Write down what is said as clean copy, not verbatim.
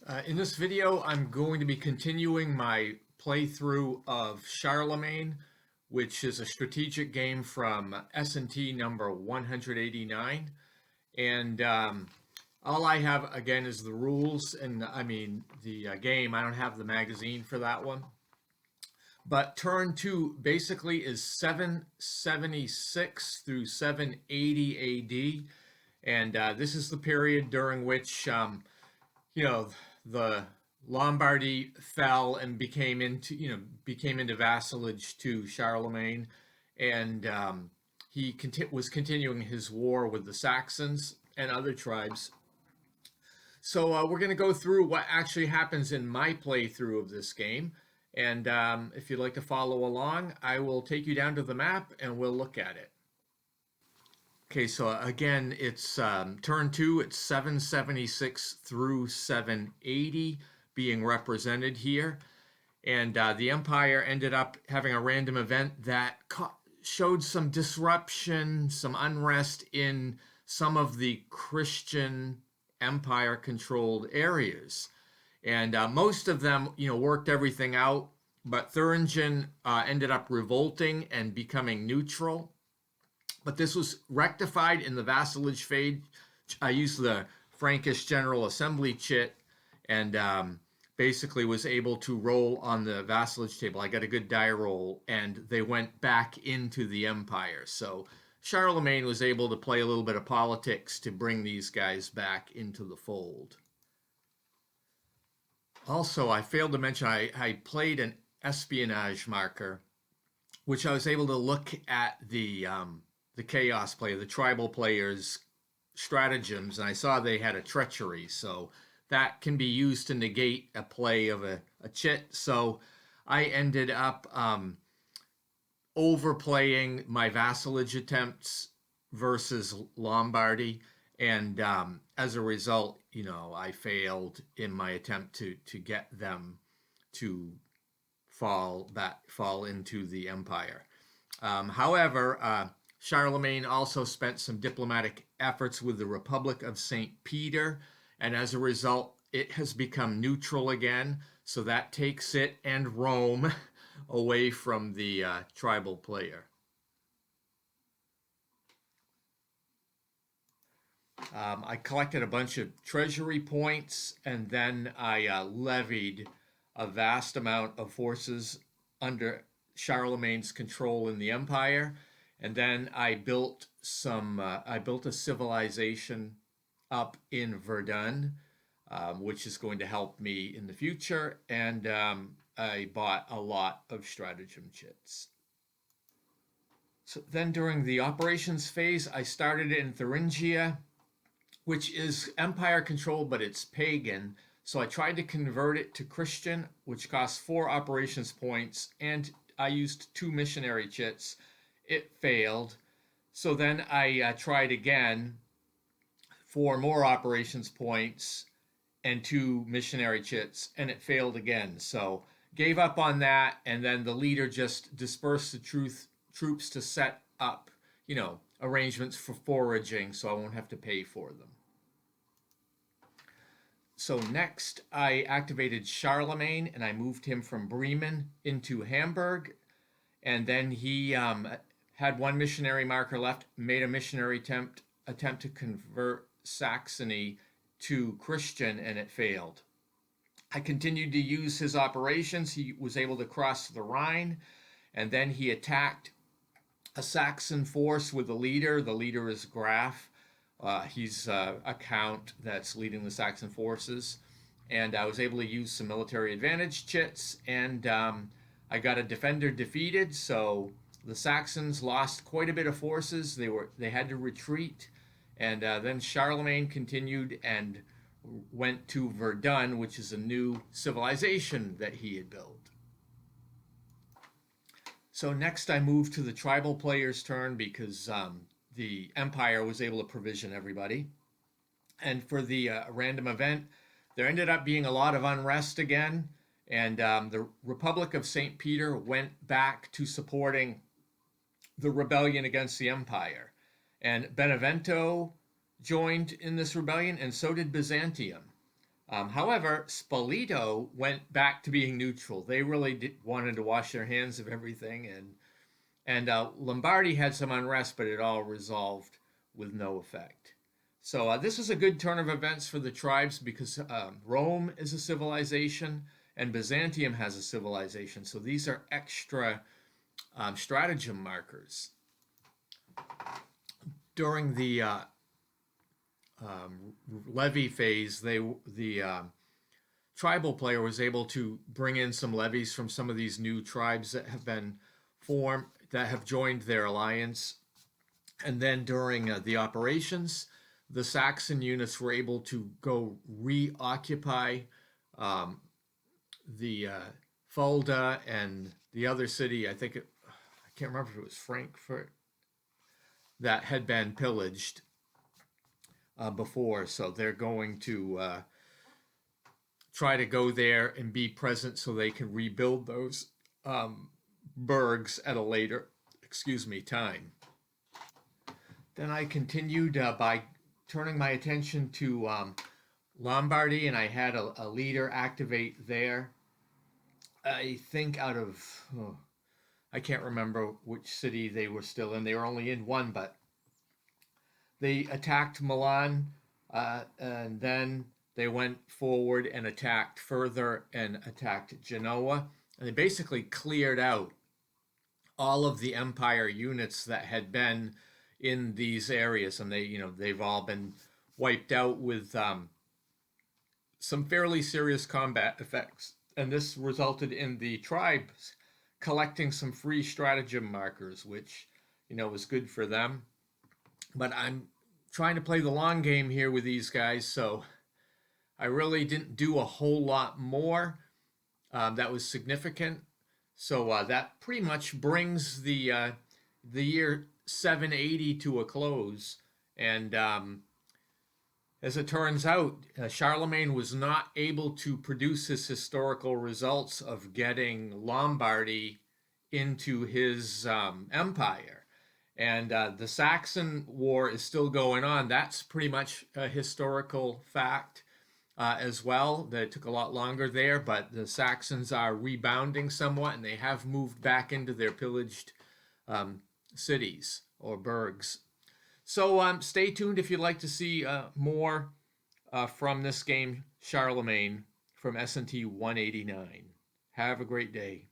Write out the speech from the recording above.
In this video, I'm going to be continuing my playthrough of Charlemagne, which is a strategic game from S&T number 189. And all I have, again, is the rules, and the game. I don't have the magazine for that one. But turn 2 basically is 776 through 780 AD. And this is the period during which the Lombardy fell and became into vassalage to Charlemagne, and he was continuing his war with the Saxons and other tribes. So we're going to go through what actually happens in my playthrough of this game, and if you'd like to follow along, I will take you down to the map and we'll look at it. Okay, so again, it's turn 2, it's 776 through 780 being represented here. And the Empire ended up having a random event that showed some disruption, some unrest in some of the Christian Empire-controlled areas. And most of them, worked everything out, but Thuringen ended up revolting and becoming neutral. But this was rectified in the vassalage phase. I used the Frankish General Assembly chit and basically was able to roll on the vassalage table. I got a good die roll, and they went back into the empire. So Charlemagne was able to play a little bit of politics to bring these guys back into the fold. Also, I failed to mention I played an espionage marker, which I was able to look at the chaos player, the tribal players' stratagems, and I saw they had a treachery, so that can be used to negate a play of a chit. So I ended up overplaying my vassalage attempts versus Lombardy, and as a result, I failed in my attempt to get them to fall into the empire. However, Charlemagne also spent some diplomatic efforts with the Republic of St. Peter, and as a result, it has become neutral again, so that takes it and Rome away from the tribal player. I collected a bunch of treasury points, and then I levied a vast amount of forces under Charlemagne's control in the empire. And then I built a civilization up in Verdun, which is going to help me in the future. And I bought a lot of stratagem chits. So then during the operations phase, I started in Thuringia, which is empire control, but it's pagan. So I tried to convert it to Christian, which costs 4 operations points, and I used 2 missionary chits. It failed. So then I tried again for more operations points and 2 missionary chits, and it failed again. So gave up on that, and then the leader just dispersed the troops to set up, arrangements for foraging, so I won't have to pay for them. So next, I activated Charlemagne, and I moved him from Bremen into Hamburg, and then he had 1 missionary marker left, made a missionary attempt to convert Saxony to Christian, and it failed. I continued to use his operations. He was able to cross the Rhine, and then he attacked a Saxon force with a leader. The leader is Graf. He's a count that's leading the Saxon forces, and I was able to use some military advantage chits, and I got a defender defeated, so the Saxons lost quite a bit of forces. They had to retreat, and then Charlemagne continued and went to Verdun, which is a new civilization that he had built. So next I moved to the tribal player's turn because the Empire was able to provision everybody. And for the random event, there ended up being a lot of unrest again, and the Republic of St. Peter went back to supporting the rebellion against the empire. And Benevento joined in this rebellion, and so did Byzantium. However, Spoleto went back to being neutral. They really wanted to wash their hands of everything, and Lombardy had some unrest, but it all resolved with no effect. So this is a good turn of events for the tribes because Rome is a civilization and Byzantium has a civilization. So these are extra stratagem markers. During the levy phase, the tribal player was able to bring in some levies from some of these new tribes that have been formed, that have joined their alliance. And then during the operations, the Saxon units were able to go reoccupy the Fulda and the other city. I can't remember if it was Frankfurt, that had been pillaged before. So they're going to try to go there and be present so they can rebuild those burgs at a later, time. Then I continued by turning my attention to Lombardy, and I had a leader activate there. I think out of, I can't remember which city they were still in. They were only in one, but they attacked Milan, and then they went forward and attacked further and attacked Genoa. And they basically cleared out all of the empire units that had been in these areas, and they've all been wiped out with some fairly serious combat effects. And this resulted in the tribes collecting some free stratagem markers, which was good for them. But I'm trying to play the long game here with these guys, so I really didn't do a whole lot more that was significant. So that pretty much brings the year 780 to a close. And as it turns out, Charlemagne was not able to produce his historical results of getting Lombardy into his empire. And the Saxon War is still going on. That's pretty much a historical fact as well. That it took a lot longer there, but the Saxons are rebounding somewhat, and they have moved back into their pillaged cities or burgs. So stay tuned if you'd like to see more from this game, Charlemagne, from S&T 189. Have a great day.